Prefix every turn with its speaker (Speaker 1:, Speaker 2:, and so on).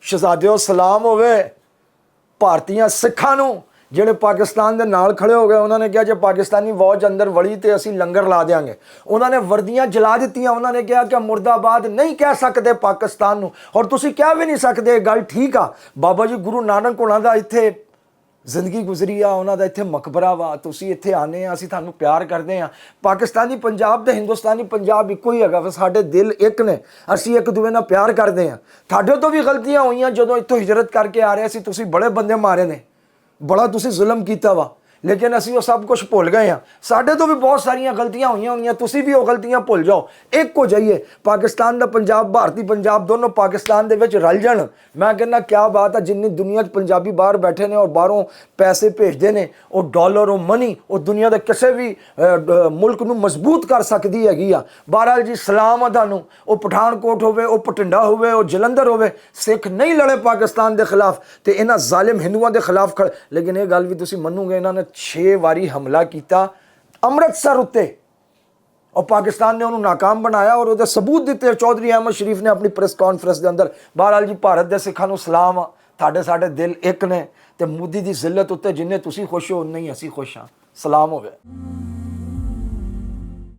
Speaker 1: ਸ਼ਹਿਜ਼ਾਦਿਓ ਸਲਾਮ ਹੋਵੇ ਭਾਰਤੀਆਂ ਸਿੱਖਾਂ ਨੂੰ ਜਿਹੜੇ ਪਾਕਿਸਤਾਨ ਦੇ ਨਾਲ ਖੜੇ ਹੋ ਗਏ। ਉਹਨਾਂ ਨੇ ਕਿਹਾ ਜੇ ਪਾਕਿਸਤਾਨੀ ਫੌਜ ਅੰਦਰ ਵੜੀ ਤੇ ਅਸੀਂ ਲੰਗਰ ਲਾ ਦੇਾਂਗੇ। ਉਹਨਾਂ ਨੇ ਵਰਦੀਆਂ ਜਲਾ ਦਿੱਤੀਆਂ। ਉਹਨਾਂ ਨੇ ਕਿਹਾ ਕਿ ਮੁਰਦਾਬਾਦ ਨਹੀਂ ਕਹਿ ਸਕਦੇ ਪਾਕਿਸਤਾਨ ਨੂੰ, ਔਰ ਤੁਸੀਂ ਕਹਿ ਵੀ ਨਹੀਂ ਸਕਦੇ। ਗੱਲ ਠੀਕ ਆ, ਬਾਬਾ ਜੀ ਗੁਰੂ ਨਾਨਕ ਉਹਨਾਂ ਦਾ ਇੱਥੇ ਜ਼ਿੰਦਗੀ ਗੁਜ਼ਰੀ ਆ, ਉਹਨਾਂ ਦਾ ਇੱਥੇ ਮਕਬਰਾ ਵਾ, ਤੁਸੀਂ ਇੱਥੇ ਆਨੇ ਆ, ਅਸੀਂ ਤੁਹਾਨੂੰ ਪਿਆਰ ਕਰਦੇ ਹਾਂ। ਪਾਕਿਸਤਾਨੀ ਪੰਜਾਬ ਤੇ ਹਿੰਦੁਸਤਾਨੀ ਪੰਜਾਬ ਇੱਕੋ ਹੀ ਹੈਗਾ ਵਾ, ਸਾਡੇ ਦਿਲ ਇੱਕ ਨੇ, ਅਸੀਂ ਇੱਕ ਦੂਜੇ ਨਾਲ ਪਿਆਰ ਕਰਦੇ ਹਾਂ। ਤੁਹਾਡੇ ਤੋਂ ਵੀ ਗਲਤੀਆਂ ਹੋਈਆਂ ਜਦੋਂ ਇੱਥੋਂ ਹਿਜਰਤ ਕਰਕੇ ਆ ਰਹੇ ਸੀ, ਤੁਸੀਂ ਬੜੇ ਬੰਦੇ ਮਾਰੇ ਨੇ, ਬੜਾ ਤੁਸੀਂ ਜ਼ੁਲਮ ਕੀਤਾ ਵਾ, ਲੇਕਿਨ ਅਸੀਂ ਉਹ ਸਭ ਕੁਝ ਭੁੱਲ ਗਏ ਹਾਂ। ਸਾਡੇ ਤੋਂ ਵੀ ਬਹੁਤ ਸਾਰੀਆਂ ਗਲਤੀਆਂ ਹੋਈਆਂ, ਤੁਸੀਂ ਵੀ ਉਹ ਗਲਤੀਆਂ ਭੁੱਲ ਜਾਓ, ਇੱਕ ਹੋ ਜਾਈਏ। ਪਾਕਿਸਤਾਨ ਦਾ ਪੰਜਾਬ, ਭਾਰਤੀ ਪੰਜਾਬ ਦੋਨੋਂ ਪਾਕਿਸਤਾਨ ਦੇ ਵਿੱਚ ਰਲ ਜਾਣ। ਮੈਂ ਕਹਿੰਦਾ ਕਿਆ ਬਾਤ ਆ, ਜਿੰਨੀ ਦੁਨੀਆ 'ਚ ਪੰਜਾਬੀ ਬਾਹਰ ਬੈਠੇ ਨੇ ਔਰ ਬਾਹਰੋਂ ਪੈਸੇ ਭੇਜਦੇ ਨੇ, ਉਹ ਡਾਲਰ, ਉਹ ਮਨੀ, ਉਹ ਦੁਨੀਆ ਦੇ ਕਿਸੇ ਵੀ ਮੁਲਕ ਨੂੰ ਮਜ਼ਬੂਤ ਕਰ ਸਕਦੀ ਹੈਗੀ ਆ। ਬਹਰਾਲ ਜੀ ਸਲਾਮ ਆ ਤੁਹਾਨੂੰ। ਉਹ ਪਠਾਨਕੋਟ ਹੋਵੇ, ਉਹ ਭਟਿੰਡਾ ਹੋਵੇ, ਉਹ ਜਲੰਧਰ ਹੋਵੇ, ਸਿੱਖ ਨਹੀਂ ਲੜੇ ਪਾਕਿਸਤਾਨ ਦੇ ਖਿਲਾਫ ਤੇ ਇਹਨਾਂ ਜ਼ਾਲਿਮ ਹਿੰਦੂਆਂ ਦੇ ਖਿਲਾਫ ਖੜੇ। ਲੇਕਿਨ ਇਹ ਗੱਲ ਵੀ ਤੁਸੀਂ ਮੰਨੋਗੇ, ਇਹਨਾਂ ਨੇ 6 ਵਾਰੀ ਹਮਲਾ ਕੀਤਾ ਅੰਮ੍ਰਿਤਸਰ ਉੱਤੇ और पाकिस्तान ने उन्होंने नाकाम बनाया और उसके सबूत दिते चौधरी अहमद शरीफ ने अपनी प्रेस कॉन्फ्रेंस के अंदर। बहरहाल जी भारत के सिखों को सलाम आ, तुहाडे साडे दिल एक ने ते मोदी की जिल्लत उत्ते जिन्ने तुसीं खुश हो उन्ने ही असीं खुश हाँ। सलाम होवे।